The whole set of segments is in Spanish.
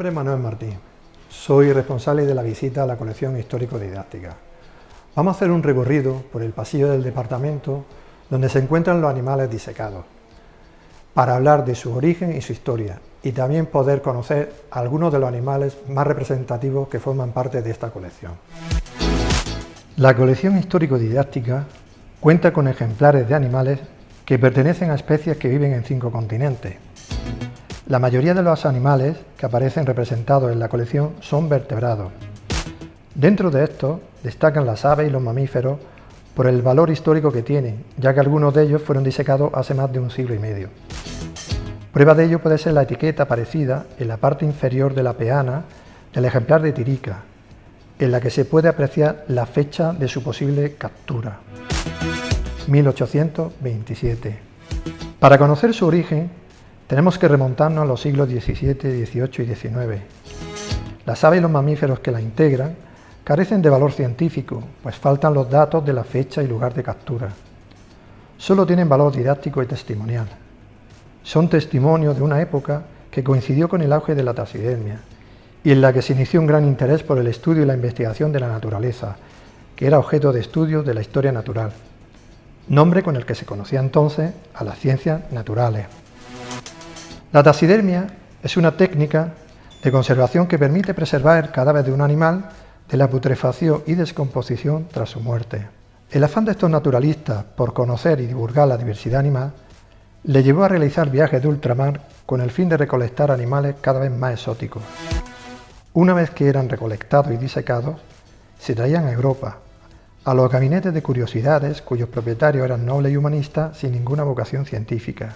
nombre es Manuel Martín. Soy responsable de la visita a la colección histórico-didáctica. Vamos a hacer un recorrido por el pasillo del departamento donde se encuentran los animales disecados, para hablar de su origen y su historia, y también poder conocer algunos de los animales más representativos que forman parte de esta colección. La colección histórico-didáctica cuenta con ejemplares de animales que pertenecen a especies que viven en 5 continentes. La mayoría de los animales que aparecen representados en la colección son vertebrados. Dentro de estos destacan las aves y los mamíferos por el valor histórico que tienen, ya que algunos de ellos fueron disecados hace más de un siglo y medio. Prueba de ello puede ser la etiqueta aparecida en la parte inferior de la peana del ejemplar de tirica, en la que se puede apreciar la fecha de su posible captura, 1827. Para conocer su origen, tenemos que remontarnos a los siglos XVII, XVIII y XIX. Las aves y los mamíferos que la integran carecen de valor científico, pues faltan los datos de la fecha y lugar de captura. Solo tienen valor didáctico y testimonial. Son testimonio de una época que coincidió con el auge de la taxidermia y en la que se inició un gran interés por el estudio y la investigación de la naturaleza, que era objeto de estudio de la historia natural, nombre con el que se conocía entonces a las ciencias naturales. La taxidermia es una técnica de conservación que permite preservar el cadáver de un animal de la putrefacción y descomposición tras su muerte. El afán de estos naturalistas por conocer y divulgar la diversidad animal le llevó a realizar viajes de ultramar con el fin de recolectar animales cada vez más exóticos. Una vez que eran recolectados y disecados, se traían a Europa, a los gabinetes de curiosidades cuyos propietarios eran nobles y humanistas sin ninguna vocación científica,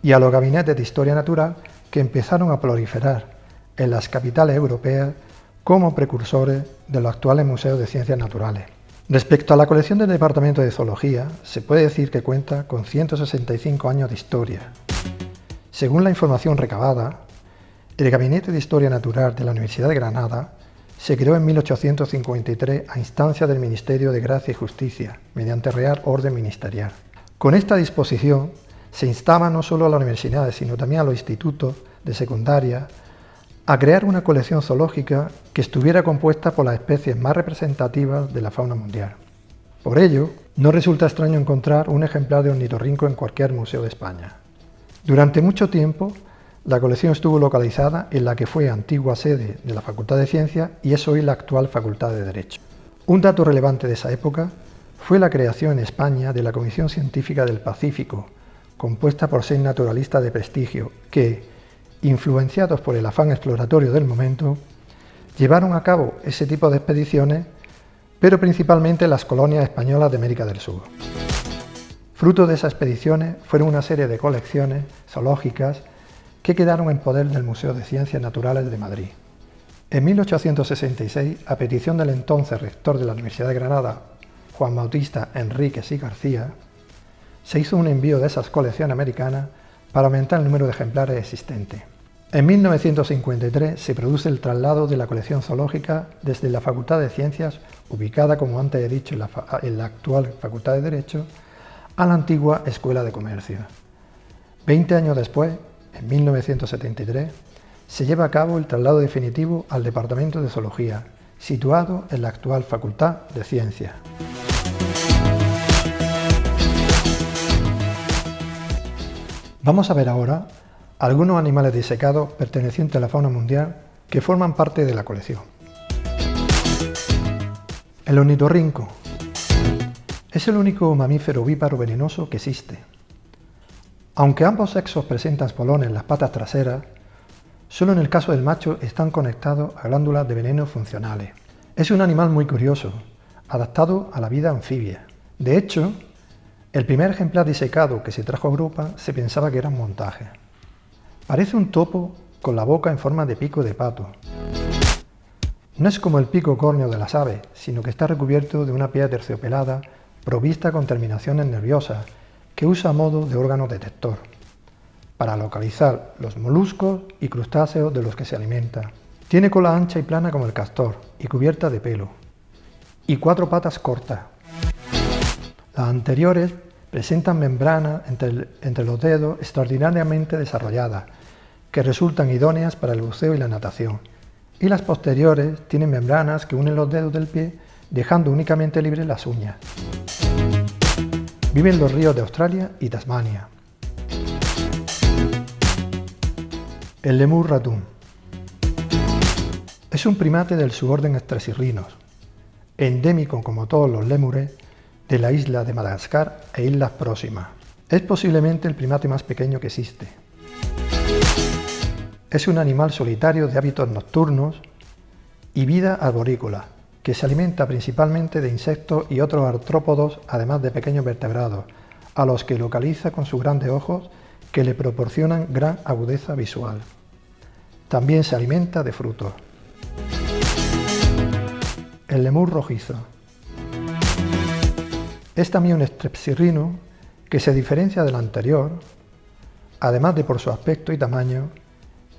y a los gabinetes de historia natural que empezaron a proliferar en las capitales europeas como precursores de los actuales museos de ciencias naturales. Respecto a la colección del Departamento de Zoología, se puede decir que cuenta con 165 años de historia. Según la información recabada, el Gabinete de Historia Natural de la Universidad de Granada se creó en 1853 a instancia del Ministerio de Gracia y Justicia, mediante Real Orden Ministerial. Con esta disposición se instaba no solo a las universidades, sino también a los institutos de secundaria a crear una colección zoológica que estuviera compuesta por las especies más representativas de la fauna mundial. Por ello, no resulta extraño encontrar un ejemplar de ornitorrinco en cualquier museo de España. Durante mucho tiempo, la colección estuvo localizada en la que fue antigua sede de la Facultad de Ciencias y es hoy la actual Facultad de Derecho. Un dato relevante de esa época fue la creación en España de la Comisión Científica del Pacífico, compuesta por 6 naturalistas de prestigio que, influenciados por el afán exploratorio del momento, llevaron a cabo ese tipo de expediciones, pero principalmente en las colonias españolas de América del Sur. Fruto de esas expediciones fueron una serie de colecciones zoológicas que quedaron en poder del Museo de Ciencias Naturales de Madrid. En 1866, a petición del entonces rector de la Universidad de Granada, Juan Bautista Enríquez y García, se hizo un envío de esas colecciones americanas para aumentar el número de ejemplares existentes. En 1953 se produce el traslado de la colección zoológica desde la Facultad de Ciencias, ubicada, como antes he dicho, en la actual Facultad de Derecho, a la antigua Escuela de Comercio. 20 años después, en 1973, se lleva a cabo el traslado definitivo al Departamento de Zoología, situado en la actual Facultad de Ciencias. Vamos a ver ahora algunos animales disecados pertenecientes a la fauna mundial que forman parte de la colección. El ornitorrinco es el único mamífero ovíparo venenoso que existe. Aunque ambos sexos presentan espolones en las patas traseras, solo en el caso del macho están conectados a glándulas de veneno funcionales. Es un animal muy curioso, adaptado a la vida anfibia. De hecho, el primer ejemplar disecado que se trajo a Europa se pensaba que era un montaje. Parece un topo con la boca en forma de pico de pato. No es como el pico córneo de las aves, sino que está recubierto de una piel terciopelada provista con terminaciones nerviosas que usa a modo de órgano detector para localizar los moluscos y crustáceos de los que se alimenta. Tiene cola ancha y plana como el castor y cubierta de pelo, y 4 patas cortas. Las anteriores presentan membranas entre los dedos extraordinariamente desarrolladas, que resultan idóneas para el buceo y la natación, y las posteriores tienen membranas que unen los dedos del pie, dejando únicamente libres las uñas. Vive en los ríos de Australia y Tasmania. El lemur ratún. Es un primate del suborden Strasirrhinus, endémico como todos los lémures de la isla de Madagascar e islas próximas. Es posiblemente el primate más pequeño que existe. Es un animal solitario de hábitos nocturnos y vida arborícola, que se alimenta principalmente de insectos y otros artrópodos, además de pequeños vertebrados, a los que localiza con sus grandes ojos que le proporcionan gran agudeza visual. También se alimenta de frutos. El lemur rojizo. Es también un strepsirrhino que se diferencia del anterior, además de por su aspecto y tamaño,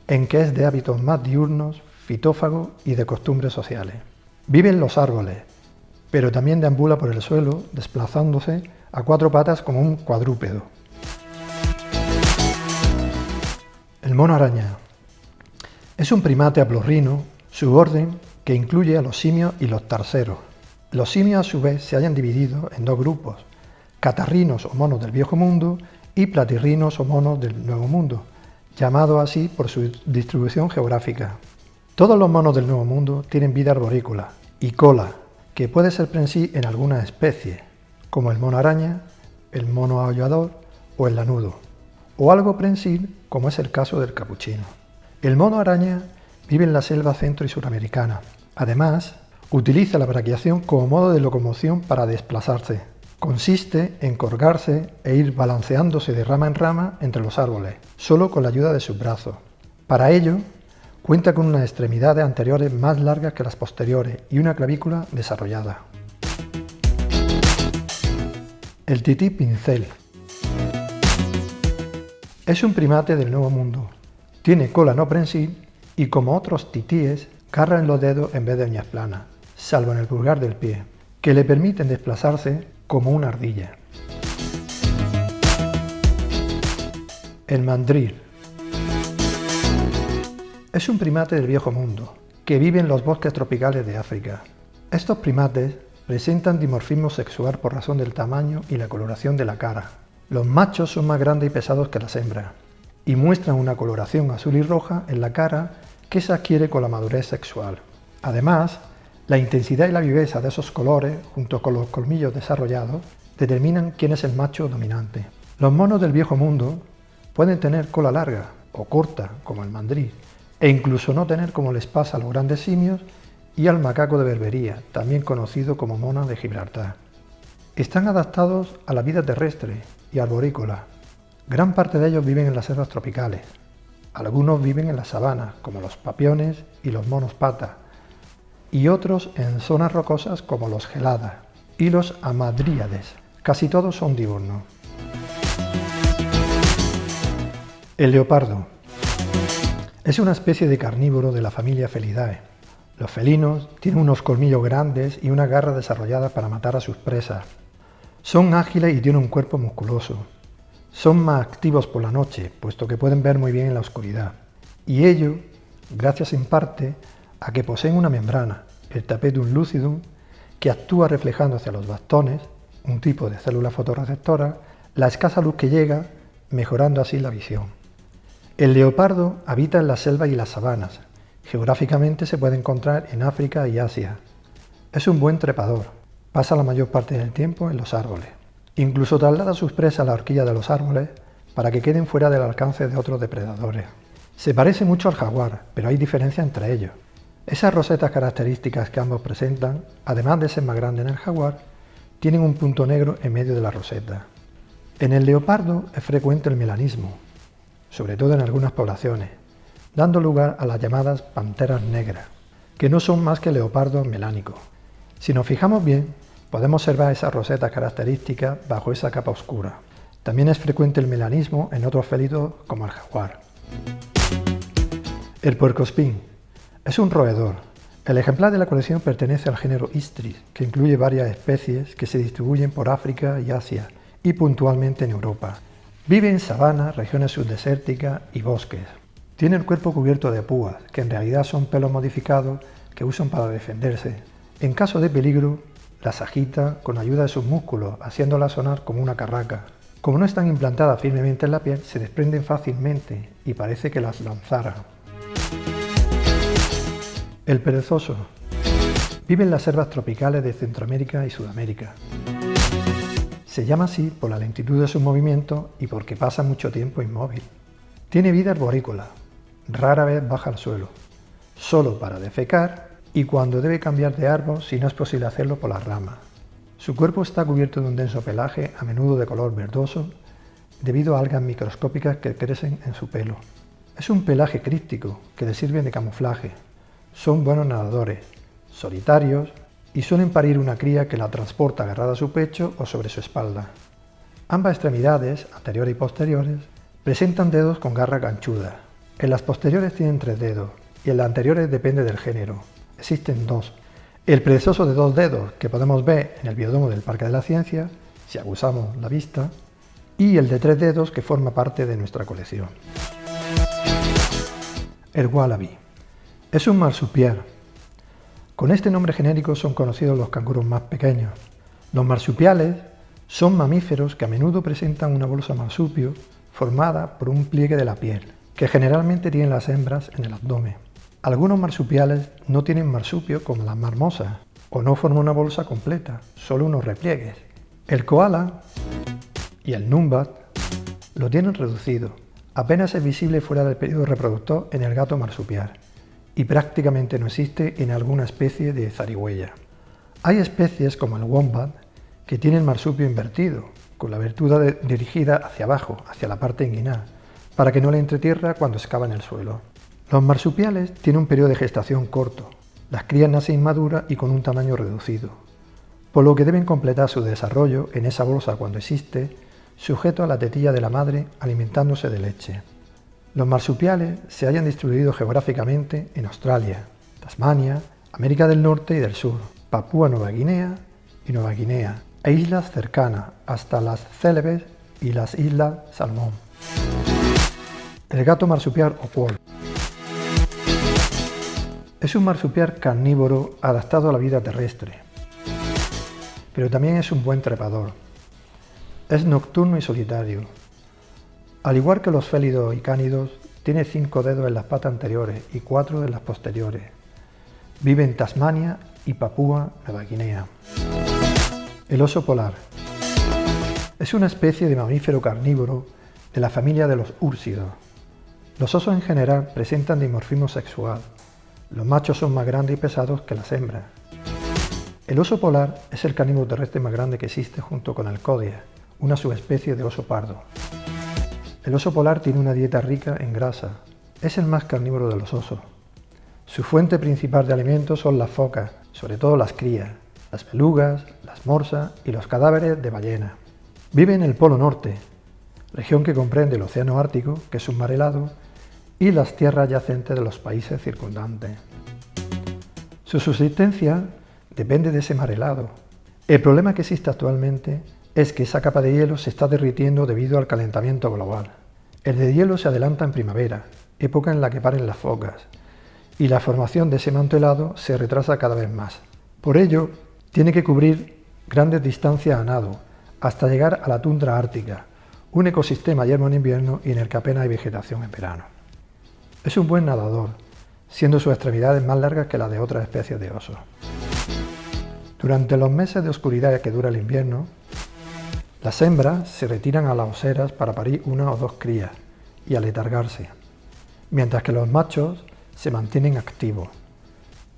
en que es de hábitos más diurnos, fitófago y de costumbres sociales. Vive en los árboles, pero también deambula por el suelo, desplazándose a cuatro patas como un cuadrúpedo. El mono araña. Es un primate haplorrhino, suborden, que incluye a los simios y los tarseros. Los simios a su vez se hayan dividido en dos grupos, catarrinos o monos del Viejo Mundo y platirrinos o monos del Nuevo Mundo, llamados así por su distribución geográfica. Todos los monos del Nuevo Mundo tienen vida arborícola y cola, que puede ser prensil en algunas especies, como el mono araña, el mono aullador o el lanudo, o algo prensil, como es el caso del capuchino. El mono araña vive en la selva centro y suramericana. Además, utiliza la braquiación como modo de locomoción para desplazarse. Consiste en colgarse e ir balanceándose de rama en rama entre los árboles, solo con la ayuda de sus brazos. Para ello, cuenta con unas extremidades anteriores más largas que las posteriores y una clavícula desarrollada. El tití pincel. Es un primate del Nuevo Mundo. Tiene cola no prensil y, como otros titíes, garra en los dedos en vez de uñas planas, salvo en el pulgar del pie, que le permiten desplazarse como una ardilla. El mandril. Es un primate del Viejo Mundo, que vive en los bosques tropicales de África. Estos primates presentan dimorfismo sexual por razón del tamaño y la coloración de la cara. Los machos son más grandes y pesados que las hembras, y muestran una coloración azul y roja en la cara que se adquiere con la madurez sexual. Además, la intensidad y la viveza de esos colores, junto con los colmillos desarrollados, determinan quién es el macho dominante. Los monos del Viejo Mundo pueden tener cola larga o corta, como el mandril, e incluso no tener, como les pasa a los grandes simios y al macaco de Berbería, también conocido como mona de Gibraltar. Están adaptados a la vida terrestre y arborícola. Gran parte de ellos viven en las selvas tropicales. Algunos viven en las sabanas, como los papiones y los monos pata, y otros en zonas rocosas como los geladas y los hamadríades. Casi todos son diurnos. El leopardo. Es una especie de carnívoro de la familia Felidae. Los felinos tienen unos colmillos grandes y una garra desarrollada para matar a sus presas. Son ágiles y tienen un cuerpo musculoso. Son más activos por la noche, puesto que pueden ver muy bien en la oscuridad. Y ello, gracias en parte a que poseen una membrana, el tapetum lucidum, que actúa reflejando hacia los bastones, un tipo de célula fotorreceptora, la escasa luz que llega, mejorando así la visión. El leopardo habita en la selva y las sabanas. Geográficamente se puede encontrar en África y Asia. Es un buen trepador. Pasa la mayor parte del tiempo en los árboles. Incluso traslada sus presas a la horquilla de los árboles para que queden fuera del alcance de otros depredadores. Se parece mucho al jaguar, pero hay diferencia entre ellos. Esas rosetas características que ambos presentan, además de ser más grandes en el jaguar, tienen un punto negro en medio de la roseta. En el leopardo es frecuente el melanismo, sobre todo en algunas poblaciones, dando lugar a las llamadas panteras negras, que no son más que leopardos melánicos. Si nos fijamos bien, podemos observar esas rosetas características bajo esa capa oscura. También es frecuente el melanismo en otros félidos como el jaguar. El puercoespín es un roedor. El ejemplar de la colección pertenece al género Istris, que incluye varias especies que se distribuyen por África y Asia y puntualmente en Europa. Vive en sabanas, regiones subdesérticas y bosques. Tiene el cuerpo cubierto de púas, que en realidad son pelos modificados que usan para defenderse. En caso de peligro, las agita con ayuda de sus músculos, haciéndolas sonar como una carraca. Como no están implantadas firmemente en la piel, se desprenden fácilmente y parece que las lanzara. El perezoso. Vive en las selvas tropicales de Centroamérica y Sudamérica. Se llama así por la lentitud de sus movimientos y porque pasa mucho tiempo inmóvil. Tiene vida arborícola, rara vez baja al suelo, solo para defecar y cuando debe cambiar de árbol si no es posible hacerlo por las ramas. Su cuerpo está cubierto de un denso pelaje, a menudo de color verdoso, debido a algas microscópicas que crecen en su pelo. Es un pelaje críptico que le sirve de camuflaje. Son buenos nadadores, solitarios y suelen parir una cría que la transporta agarrada a su pecho o sobre su espalda. Ambas extremidades, anteriores y posteriores, presentan dedos con garras ganchudas. En las posteriores tienen 3 dedos y en las anteriores depende del género. Existen 2. El perezoso de 2 dedos, que podemos ver en el biodomo del Parque de la Ciencia, si aguzamos la vista, y el de 3 dedos, que forma parte de nuestra colección. El wallaby. Es un marsupial. Con este nombre genérico son conocidos los canguros más pequeños. Los marsupiales son mamíferos que a menudo presentan una bolsa marsupio formada por un pliegue de la piel, que generalmente tienen las hembras en el abdomen. Algunos marsupiales no tienen marsupio como las marmosas, o no forman una bolsa completa, solo unos repliegues. El koala y el numbat lo tienen reducido, apenas es visible fuera del periodo reproductor en el gato marsupial, y prácticamente no existe en alguna especie de zarigüeya. Hay especies como el wombat que tienen marsupio invertido, con la abertura dirigida hacia abajo, hacia la parte inguinal, para que no le entre tierra cuando excava en el suelo. Los marsupiales tienen un periodo de gestación corto. Las crías nacen inmaduras y con un tamaño reducido, por lo que deben completar su desarrollo en esa bolsa cuando existe, sujeto a la tetilla de la madre alimentándose de leche. Los marsupiales se hallan distribuidos geográficamente en Australia, Tasmania, América del Norte y del Sur, Papúa Nueva Guinea y Nueva Guinea, e islas cercanas hasta las Célebes y las Islas Salmón. El gato marsupial o quoll. Es un marsupial carnívoro adaptado a la vida terrestre, pero también es un buen trepador. Es nocturno y solitario. Al igual que los félidos y cánidos, tiene 5 dedos en las patas anteriores y 4 en las posteriores. Vive en Tasmania y Papúa Nueva Guinea. El oso polar. Es una especie de mamífero carnívoro de la familia de los úrsidos. Los osos en general presentan dimorfismo sexual. Los machos son más grandes y pesados que las hembras. El oso polar es el carnívoro terrestre más grande que existe junto con el codia, una subespecie de oso pardo. El oso polar tiene una dieta rica en grasa. Es el más carnívoro de los osos. Su fuente principal de alimentos son las focas, sobre todo las crías, las belugas, las morsas y los cadáveres de ballena. Vive en el Polo Norte, región que comprende el Océano Ártico, que es un mar helado, y las tierras adyacentes de los países circundantes. Su subsistencia depende de ese mar helado. El problema que existe actualmente es que esa capa de hielo se está derritiendo debido al calentamiento global. El deshielo se adelanta en primavera, época en la que paren las focas, y la formación de ese manto helado se retrasa cada vez más. Por ello, tiene que cubrir grandes distancias a nado, hasta llegar a la tundra ártica, un ecosistema yermo en invierno y en el que apenas hay vegetación en verano. Es un buen nadador, siendo sus extremidades más largas que las de otras especies de osos. Durante los meses de oscuridad que dura el invierno, las hembras se retiran a las oseras para parir 1 o 2 crías y aletargarse, mientras que los machos se mantienen activos.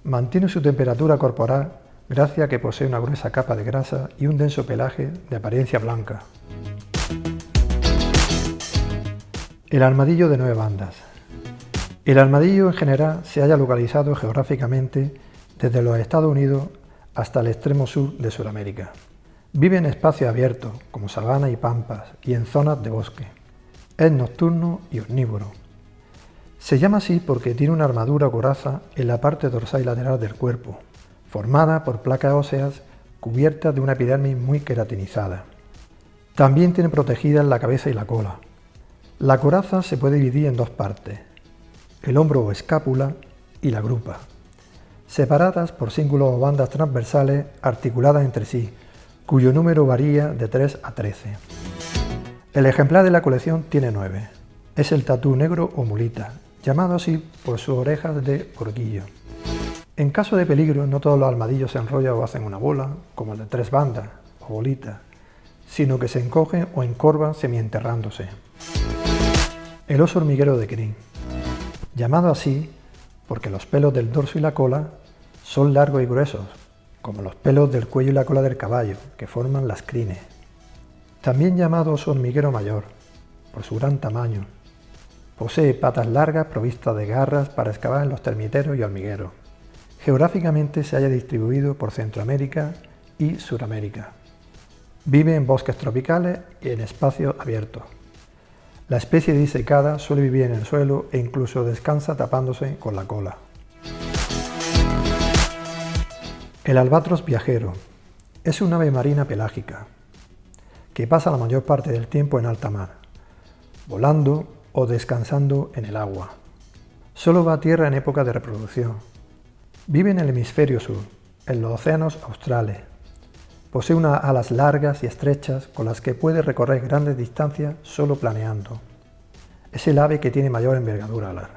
Mantienen su temperatura corporal gracias a que posee una gruesa capa de grasa y un denso pelaje de apariencia blanca. El armadillo de 9 bandas. El armadillo en general se halla localizado geográficamente desde los Estados Unidos hasta el extremo sur de Sudamérica. Vive en espacios abiertos, como sabanas y pampas, y en zonas de bosque. Es nocturno y omnívoro. Se llama así porque tiene una armadura o coraza en la parte dorsal y lateral del cuerpo, formada por placas óseas cubiertas de una epidermis muy queratinizada. También tiene protegidas la cabeza y la cola. La coraza se puede dividir en 2 partes. el hombro o escápula y la grupa, separadas por cíngulos o bandas transversales articuladas entre sí, cuyo número varía de 3 a 13. El ejemplar de la colección tiene 9. Es el tatú negro o mulita, llamado así por sus orejas de orguillo. En caso de peligro, no todos los armadillos se enrollan o hacen una bola, como el de 3 bandas o bolita, sino que se encogen o encorvan semienterrándose. El oso hormiguero de crin, llamado así porque los pelos del dorso y la cola son largos y gruesos, como los pelos del cuello y la cola del caballo, que forman las crines. También llamado oso hormiguero mayor, por su gran tamaño. Posee patas largas provistas de garras para excavar en los termiteros y hormigueros. Geográficamente se halla distribuido por Centroamérica y Suramérica. Vive en bosques tropicales y en espacios abiertos. La especie disecada suele vivir en el suelo e incluso descansa tapándose con la cola. El albatros viajero es un ave marina pelágica que pasa la mayor parte del tiempo en alta mar, volando o descansando en el agua. Solo va a tierra en época de reproducción. Vive en el hemisferio sur, en los océanos australes. Posee unas alas largas y estrechas con las que puede recorrer grandes distancias solo planeando. Es el ave que tiene mayor envergadura alar.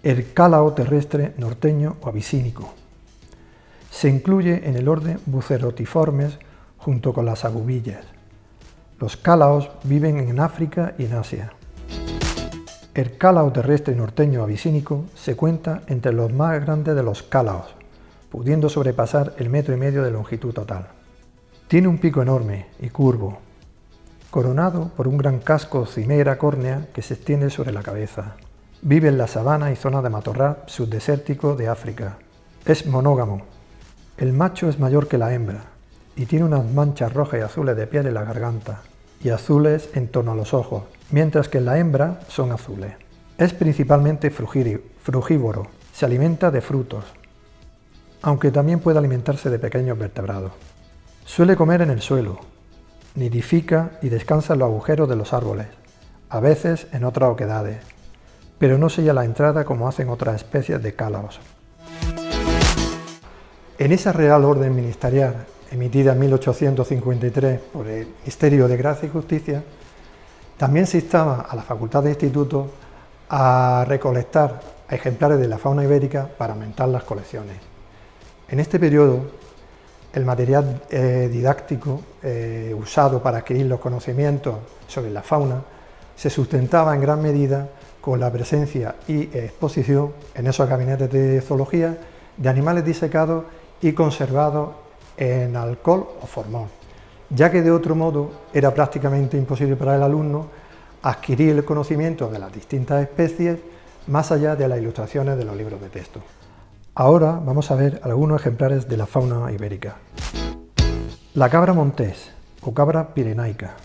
El cálao terrestre norteño o abisínico. Se incluye en el orden Bucerotiformes junto con las agubillas. Los cálaos viven en África y en Asia. El cálao terrestre norteño abisínico se cuenta entre los más grandes de los cálaos, pudiendo sobrepasar el 1,5 metros de longitud total. Tiene un pico enorme y curvo, coronado por un gran casco o cimera córnea que se extiende sobre la cabeza. Vive en la sabana y zonas de matorral subdesértico de África. Es monógamo. El macho es mayor que la hembra y tiene unas manchas rojas y azules de piel en la garganta y azules en torno a los ojos, mientras que en la hembra son azules. Es principalmente frugívoro, se alimenta de frutos, aunque también puede alimentarse de pequeños vertebrados. Suele comer en el suelo, nidifica y descansa en los agujeros de los árboles, a veces en otras oquedades, pero no sella la entrada como hacen otras especies de cálaos. En esa Real Orden Ministerial, emitida en 1853 por el Ministerio de Gracia y Justicia, también se instaba a la Facultad de Institutos a recolectar ejemplares de la fauna ibérica para aumentar las colecciones. En este periodo, el material didáctico usado para adquirir los conocimientos sobre la fauna se sustentaba en gran medida con la presencia y exposición en esos gabinetes de zoología de animales disecados y conservados en alcohol o formol, ya que de otro modo era prácticamente imposible para el alumno adquirir el conocimiento de las distintas especies más allá de las ilustraciones de los libros de texto. Ahora vamos a ver algunos ejemplares de la fauna ibérica. La cabra montés o cabra pirenaica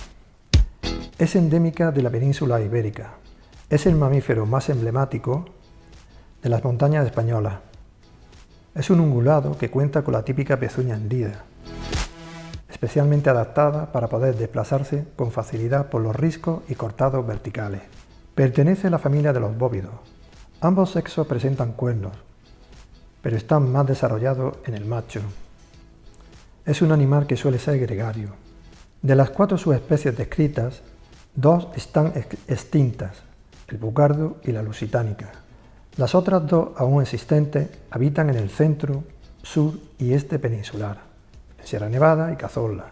es endémica de la península ibérica. Es el mamífero más emblemático de las montañas españolas. Es un ungulado que cuenta con la típica pezuña hendida, especialmente adaptada para poder desplazarse con facilidad por los riscos y cortados verticales. Pertenece a la familia de los bóvidos. Ambos sexos presentan cuernos, pero están más desarrollados en el macho. Es un animal que suele ser gregario. De las 4 subespecies descritas, 2 están extintas, el bucardo y la lusitánica. Las otras 2 aún existentes habitan en el centro, sur y este peninsular, en Sierra Nevada y Cazorla,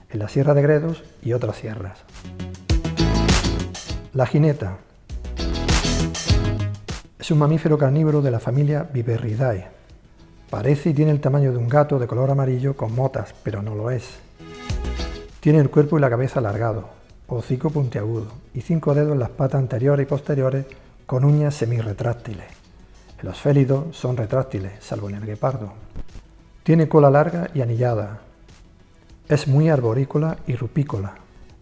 en la Sierra de Gredos y otras sierras. La jineta es un mamífero carnívoro de la familia Viverridae. Parece y tiene el tamaño de un gato de color amarillo con motas, pero no lo es. Tiene el cuerpo y la cabeza alargados, hocico puntiagudo y 5 dedos en las patas anteriores y posteriores con uñas semirretráctiles. Los félidos son retráctiles, salvo en el guepardo. Tiene cola larga y anillada. Es muy arborícola y rupícola.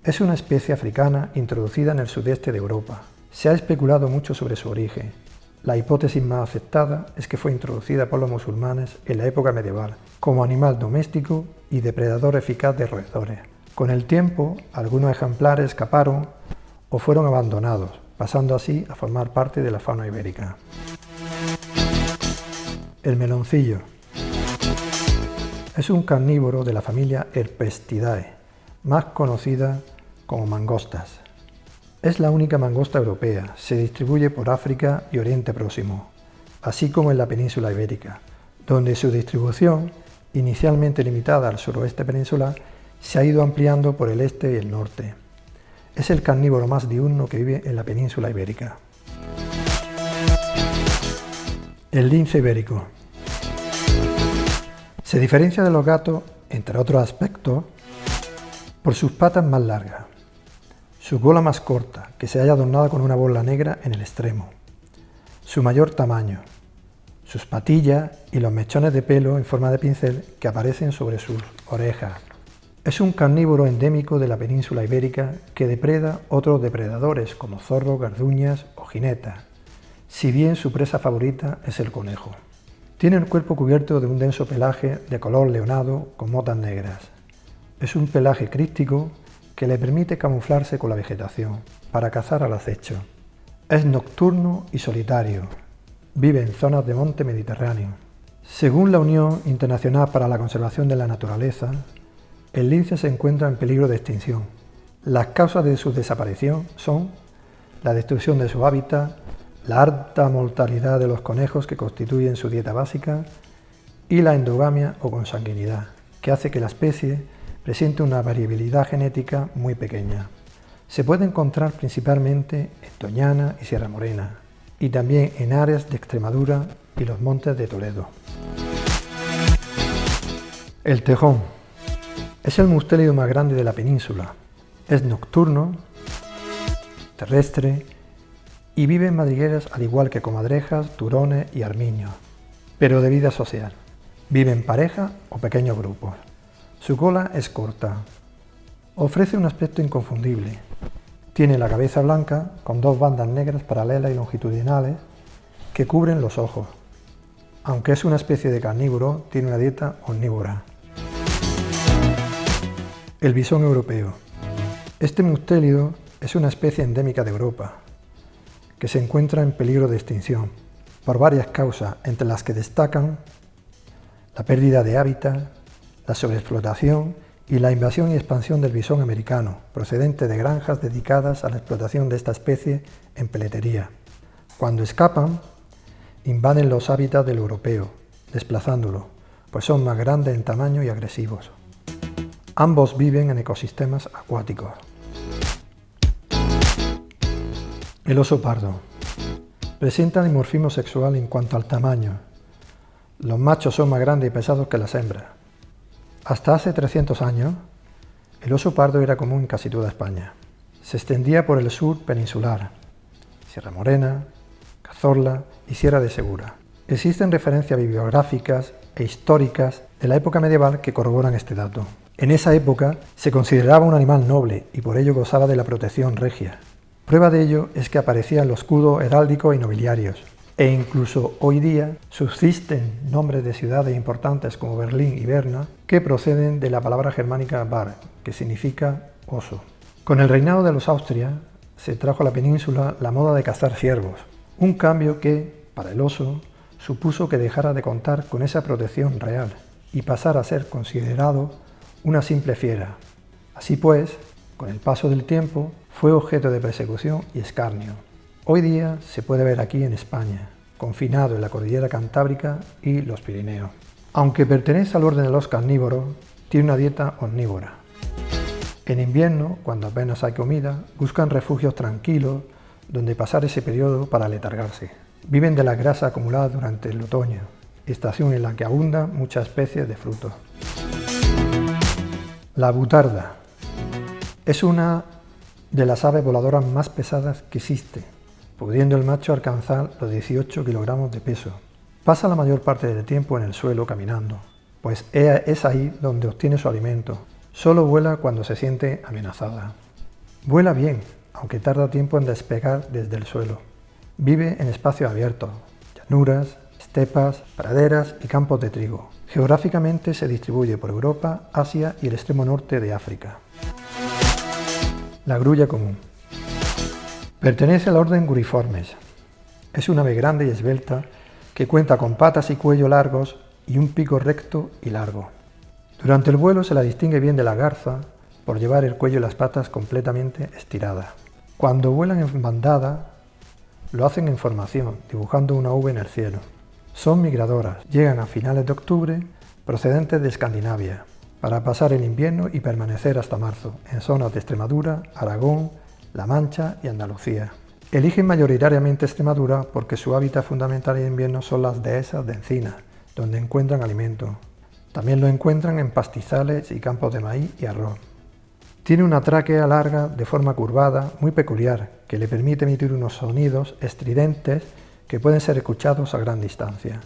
Es una especie africana introducida en el sudeste de Europa. Se ha especulado mucho sobre su origen. La hipótesis más aceptada es que fue introducida por los musulmanes en la época medieval, como animal doméstico y depredador eficaz de roedores. Con el tiempo, algunos ejemplares escaparon o fueron abandonados, pasando así a formar parte de la fauna ibérica. El meloncillo es un carnívoro de la familia Herpestidae, más conocida como mangostas. Es la única mangosta europea, se distribuye por África y Oriente Próximo, así como en la península ibérica, donde su distribución, inicialmente limitada al suroeste peninsular, se ha ido ampliando por el este y el norte. Es el carnívoro más diurno que vive en la península ibérica. El lince ibérico. Se diferencia de los gatos, entre otros aspectos, por sus patas más largas, su cola más corta, que se halla adornada con una bola negra en el extremo, su mayor tamaño, sus patillas y los mechones de pelo en forma de pincel que aparecen sobre sus orejas. Es un carnívoro endémico de la península ibérica que depreda otros depredadores como zorros, garduñas o jinetas, si bien su presa favorita es el conejo. Tiene el cuerpo cubierto de un denso pelaje de color leonado con motas negras. Es un pelaje críptico que le permite camuflarse con la vegetación para cazar al acecho. Es nocturno y solitario. Vive en zonas de monte mediterráneo. Según la Unión Internacional para la Conservación de la Naturaleza, el lince se encuentra en peligro de extinción. Las causas de su desaparición son la destrucción de su hábitat, la alta mortalidad de los conejos que constituyen su dieta básica y la endogamia o consanguinidad, que hace que la especie presente una variabilidad genética muy pequeña. Se puede encontrar principalmente en Doñana y Sierra Morena, y también en áreas de Extremadura y los montes de Toledo. El tejón es el mustélido más grande de la península. Es nocturno, terrestre y vive en madrigueras al igual que comadrejas, turones y armiños, pero de vida social. Vive en pareja o pequeños grupos. Su cola es corta. Ofrece un aspecto inconfundible. Tiene la cabeza blanca con dos bandas negras paralelas y longitudinales que cubren los ojos. Aunque es una especie de carnívoro, tiene una dieta omnívora. El bisón europeo. Este mustélido es una especie endémica de Europa, que se encuentra en peligro de extinción por varias causas, entre las que destacan la pérdida de hábitat, la sobreexplotación y la invasión y expansión del bisón americano, procedente de granjas dedicadas a la explotación de esta especie en peletería. Cuando escapan, invaden los hábitats del europeo, desplazándolo, pues son más grandes en tamaño y agresivos. Ambos viven en ecosistemas acuáticos. El oso pardo. Presenta dimorfismo sexual en cuanto al tamaño. Los machos son más grandes y pesados que las hembras. Hasta hace 300 años, el oso pardo era común en casi toda España. Se extendía por el sur peninsular, Sierra Morena, Cazorla y Sierra de Segura. Existen referencias bibliográficas e históricas de la época medieval que corroboran este dato. En esa época se consideraba un animal noble y por ello gozaba de la protección regia. Prueba de ello es que aparecía en los escudos heráldicos y nobiliarios, e incluso hoy día subsisten nombres de ciudades importantes como Berlín y Berna que proceden de la palabra germánica bar, que significa oso. Con el reinado de los Austrias se trajo a la península la moda de cazar ciervos, un cambio que, para el oso, supuso que dejara de contar con esa protección real y pasara a ser considerado una simple fiera. Así pues, con el paso del tiempo, fue objeto de persecución y escarnio. Hoy día se puede ver aquí en España, confinado en la cordillera Cantábrica y los Pirineos. Aunque pertenece al orden de los carnívoros, tiene una dieta omnívora. En invierno, cuando apenas hay comida, buscan refugios tranquilos donde pasar ese periodo para letargarse. Viven de la grasa acumulada durante el otoño, estación en la que abundan muchas especies de frutos. La butarda es una de las aves voladoras más pesadas que existe, pudiendo el macho alcanzar los 18 kilogramos de peso. Pasa la mayor parte del tiempo en el suelo caminando, pues es ahí donde obtiene su alimento. Solo vuela cuando se siente amenazada. Vuela bien, aunque tarda tiempo en despegar desde el suelo. Vive en espacios abiertos, llanuras, estepas, praderas y campos de trigo. Geográficamente se distribuye por Europa, Asia y el extremo norte de África. La grulla común. Pertenece al orden Guriformes. Es un ave grande y esbelta que cuenta con patas y cuello largos y un pico recto y largo. Durante el vuelo se la distingue bien de la garza por llevar el cuello y las patas completamente estiradas. Cuando vuelan en bandada, lo hacen en formación, dibujando una V en el cielo. Son migradoras, llegan a finales de octubre procedentes de Escandinavia, para pasar el invierno y permanecer hasta marzo, en zonas de Extremadura, Aragón, La Mancha y Andalucía. Eligen mayoritariamente Extremadura porque su hábitat fundamental en invierno son las dehesas de encina, donde encuentran alimento. También lo encuentran en pastizales y campos de maíz y arroz. Tiene una tráquea larga de forma curvada, muy peculiar, que le permite emitir unos sonidos estridentes que pueden ser escuchados a gran distancia.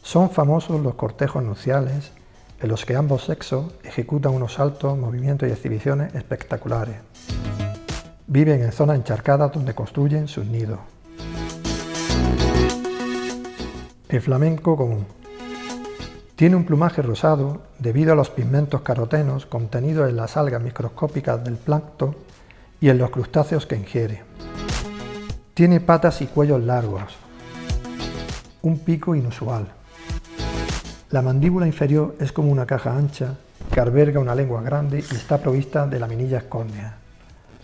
Son famosos los cortejos nupciales, en los que ambos sexos ejecutan unos saltos, movimientos y exhibiciones espectaculares. Viven en zonas encharcadas donde construyen sus nidos. El flamenco común. Tiene un plumaje rosado debido a los pigmentos carotenos contenidos en las algas microscópicas del plancton y en los crustáceos que ingiere. Tiene patas y cuellos largos, un pico inusual. La mandíbula inferior es como una caja ancha que alberga una lengua grande y está provista de laminillas córneas.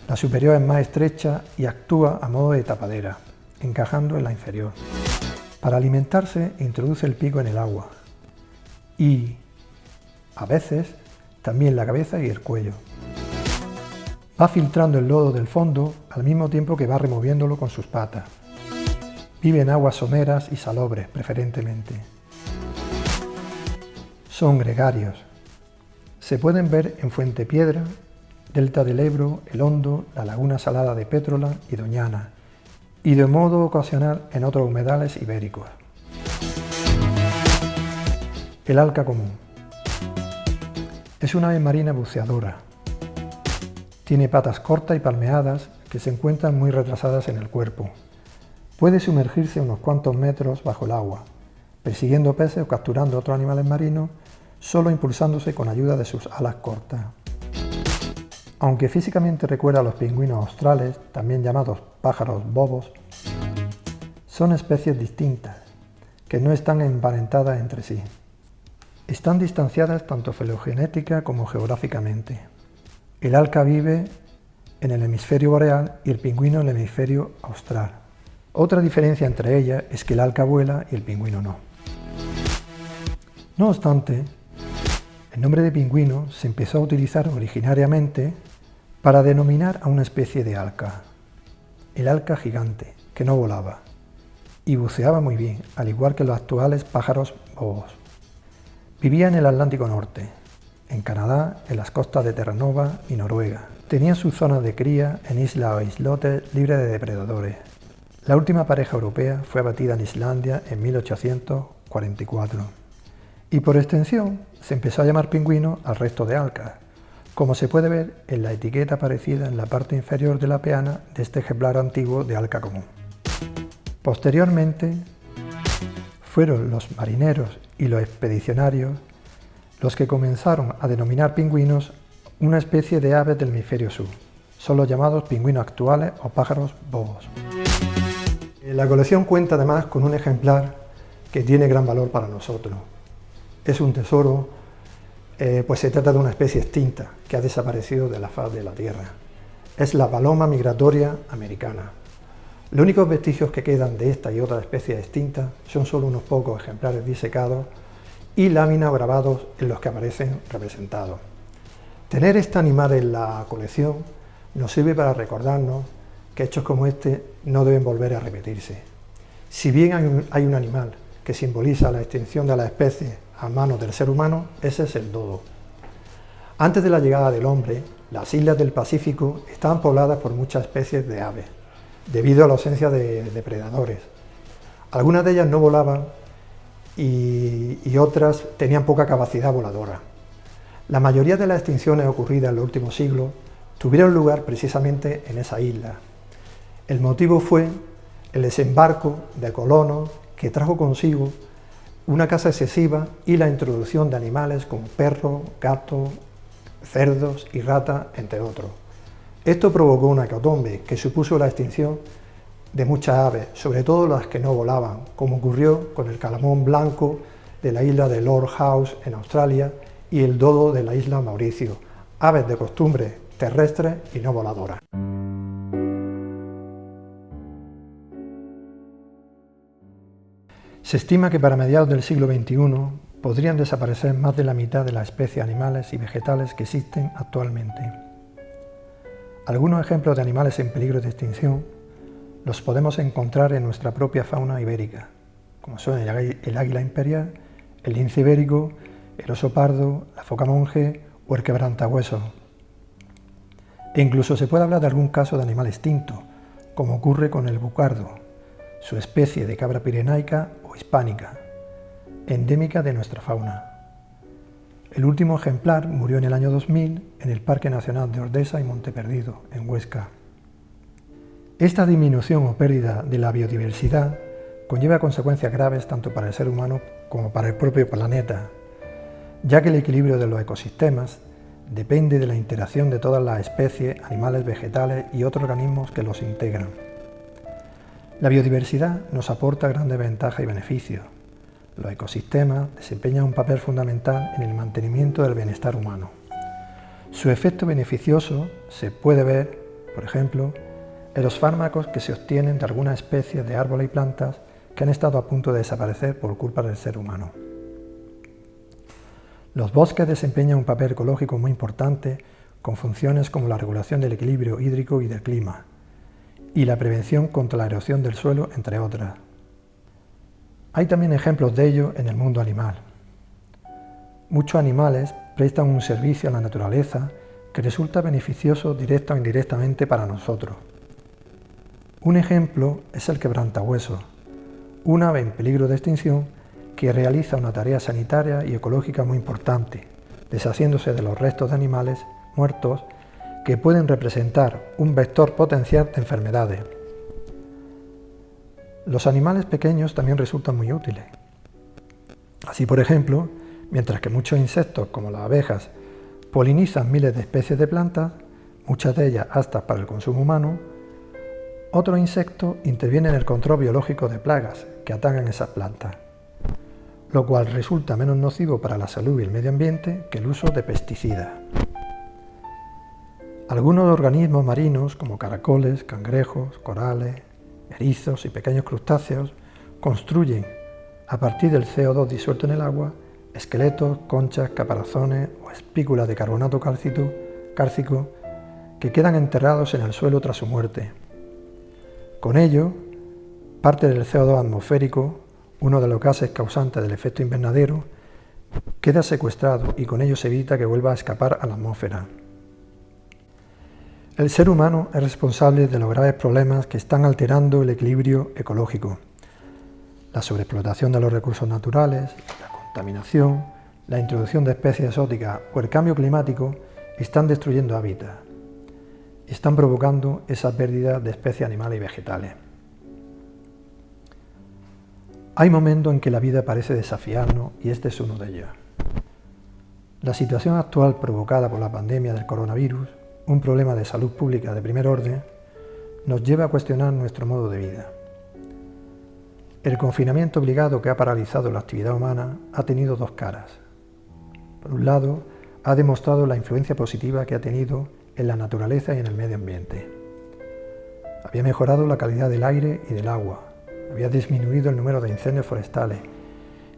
La superior es más estrecha y actúa a modo de tapadera, encajando en la inferior. Para alimentarse introduce el pico en el agua y, a veces, también la cabeza y el cuello. Va filtrando el lodo del fondo al mismo tiempo que va removiéndolo con sus patas. Vive en aguas someras y salobres, preferentemente. Son gregarios. Se pueden ver en Fuente Piedra, Delta del Ebro, El Hondo, la Laguna Salada de Pétrola y Doñana, y de modo ocasional en otros humedales ibéricos. El alca común. Es una ave marina buceadora. Tiene patas cortas y palmeadas que se encuentran muy retrasadas en el cuerpo. Puede sumergirse unos cuantos metros bajo el agua, persiguiendo peces o capturando otros animales marinos, solo impulsándose con ayuda de sus alas cortas. Aunque físicamente recuerda a los pingüinos australes, también llamados pájaros bobos, son especies distintas, que no están emparentadas entre sí. Están distanciadas tanto filogenética como geográficamente. El alca vive en el hemisferio boreal y el pingüino en el hemisferio austral. Otra diferencia entre ellas es que el alca vuela y el pingüino no. No obstante, el nombre de pingüino se empezó a utilizar originariamente para denominar a una especie de alca, el alca gigante, que no volaba y buceaba muy bien, al igual que los actuales pájaros bobos. Vivía en el Atlántico Norte, en Canadá, en las costas de Terranova y Noruega. Tenía sus zonas de cría en islas o islotes libres de depredadores. La última pareja europea fue abatida en Islandia en 1844. Y por extensión se empezó a llamar pingüino al resto de alcas, como se puede ver en la etiqueta aparecida en la parte inferior de la peana de este ejemplar antiguo de alca común. Posteriormente, fueron los marineros y los expedicionarios los que comenzaron a denominar pingüinos una especie de aves del hemisferio sur. Son los llamados pingüinos actuales o pájaros bobos. La colección cuenta además con un ejemplar que tiene gran valor para nosotros. Es un tesoro, pues se trata de una especie extinta que ha desaparecido de la faz de la Tierra. Es la paloma migratoria americana. Los únicos vestigios que quedan de esta y otras especies extintas son solo unos pocos ejemplares disecados y láminas o grabados en los que aparecen representados. Tener este animal en la colección nos sirve para recordarnos que hechos como este no deben volver a repetirse. Si bien hay un animal que simboliza la extinción de las especies a manos del ser humano, ese es el dodo. Antes de la llegada del hombre, las islas del Pacífico estaban pobladas por muchas especies de aves, debido a la ausencia de depredadores. Algunas de ellas no volaban y otras tenían poca capacidad voladora. La mayoría de las extinciones ocurridas en los últimos siglos tuvieron lugar precisamente en esa isla. El motivo fue el desembarco de colonos que trajo consigo una caza excesiva y la introducción de animales como perros, gatos, cerdos y ratas, entre otros. Esto provocó una hecatombe que supuso la extinción de muchas aves, sobre todo las que no volaban, como ocurrió con el calamón blanco de la isla de Lord Howe en Australia y el dodo de la isla Mauricio, aves de costumbre terrestres y no voladoras. Se estima que para mediados del siglo XXI podrían desaparecer más de la mitad de las especies animales y vegetales que existen actualmente. Algunos ejemplos de animales en peligro de extinción los podemos encontrar en nuestra propia fauna ibérica, como son el águila imperial, el lince ibérico, el oso pardo, la foca monje o el quebrantahuesos. E incluso se puede hablar de algún caso de animal extinto, como ocurre con el bucardo, su especie de cabra pirenaica o hispánica, endémica de nuestra fauna. El último ejemplar murió en el año 2000 en el Parque Nacional de Ordesa y Monteperdido, en Huesca. Esta disminución o pérdida de la biodiversidad conlleva consecuencias graves tanto para el ser humano como para el propio planeta, ya que el equilibrio de los ecosistemas depende de la interacción de todas las especies, animales, vegetales y otros organismos que los integran. La biodiversidad nos aporta grandes ventajas y beneficios. Los ecosistemas desempeñan un papel fundamental en el mantenimiento del bienestar humano. Su efecto beneficioso se puede ver, por ejemplo, en los fármacos que se obtienen de algunas especies de árboles y plantas que han estado a punto de desaparecer por culpa del ser humano. Los bosques desempeñan un papel ecológico muy importante con funciones como la regulación del equilibrio hídrico y del clima, y la prevención contra la erosión del suelo, entre otras. Hay también ejemplos de ello en el mundo animal. Muchos animales prestan un servicio a la naturaleza que resulta beneficioso directa o indirectamente para nosotros. Un ejemplo es el quebrantahuesos, un ave en peligro de extinción que realiza una tarea sanitaria y ecológica muy importante, deshaciéndose de los restos de animales muertos que pueden representar un vector potencial de enfermedades. Los animales pequeños también resultan muy útiles. Así, por ejemplo, mientras que muchos insectos, como las abejas, polinizan miles de especies de plantas, muchas de ellas aptas para el consumo humano, otros insectos intervienen en el control biológico de plagas que atacan esas plantas, lo cual resulta menos nocivo para la salud y el medio ambiente que el uso de pesticidas. Algunos organismos marinos, como caracoles, cangrejos, corales, erizos y pequeños crustáceos, construyen, a partir del CO2 disuelto en el agua, esqueletos, conchas, caparazones o espículas de carbonato cálcico que quedan enterrados en el suelo tras su muerte. Con ello, parte del CO2 atmosférico, uno de los gases causantes del efecto invernadero, queda secuestrado y con ello se evita que vuelva a escapar a la atmósfera. El ser humano es responsable de los graves problemas que están alterando el equilibrio ecológico. La sobreexplotación de los recursos naturales, la contaminación, la introducción de especies exóticas o el cambio climático están destruyendo hábitats y están provocando esa pérdida de especies animales y vegetales. Hay momentos en que la vida parece desafiarnos y este es uno de ellos. La situación actual provocada por la pandemia del coronavirus, un problema de salud pública de primer orden, nos lleva a cuestionar nuestro modo de vida. El confinamiento obligado que ha paralizado la actividad humana ha tenido dos caras. Por un lado, ha demostrado la influencia positiva que ha tenido en la naturaleza y en el medio ambiente. Había mejorado la calidad del aire y del agua, había disminuido el número de incendios forestales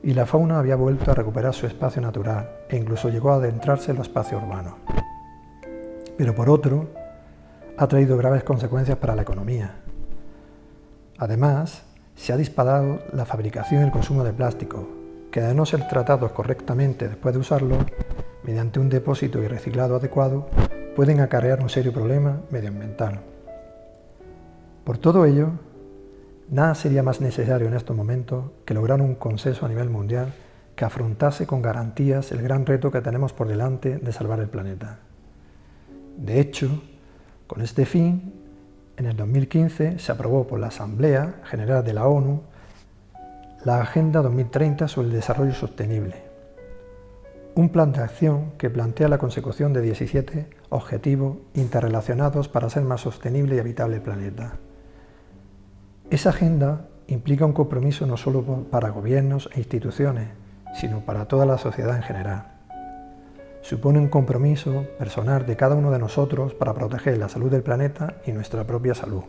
y la fauna había vuelto a recuperar su espacio natural e incluso llegó a adentrarse en los espacios urbanos. Pero por otro, ha traído graves consecuencias para la economía. Además, se ha disparado la fabricación y el consumo de plástico, que de no ser tratados correctamente después de usarlo, mediante un depósito y reciclado adecuado, pueden acarrear un serio problema medioambiental. Por todo ello, nada sería más necesario en estos momentos que lograr un consenso a nivel mundial que afrontase con garantías el gran reto que tenemos por delante de salvar el planeta. De hecho, con este fin, en el 2015 se aprobó por la Asamblea General de la ONU la Agenda 2030 sobre el Desarrollo Sostenible, un plan de acción que plantea la consecución de 17 objetivos interrelacionados para hacer más sostenible y habitable el planeta. Esa agenda implica un compromiso no solo para gobiernos e instituciones, sino para toda la sociedad en general. Supone un compromiso personal de cada uno de nosotros para proteger la salud del planeta y nuestra propia salud.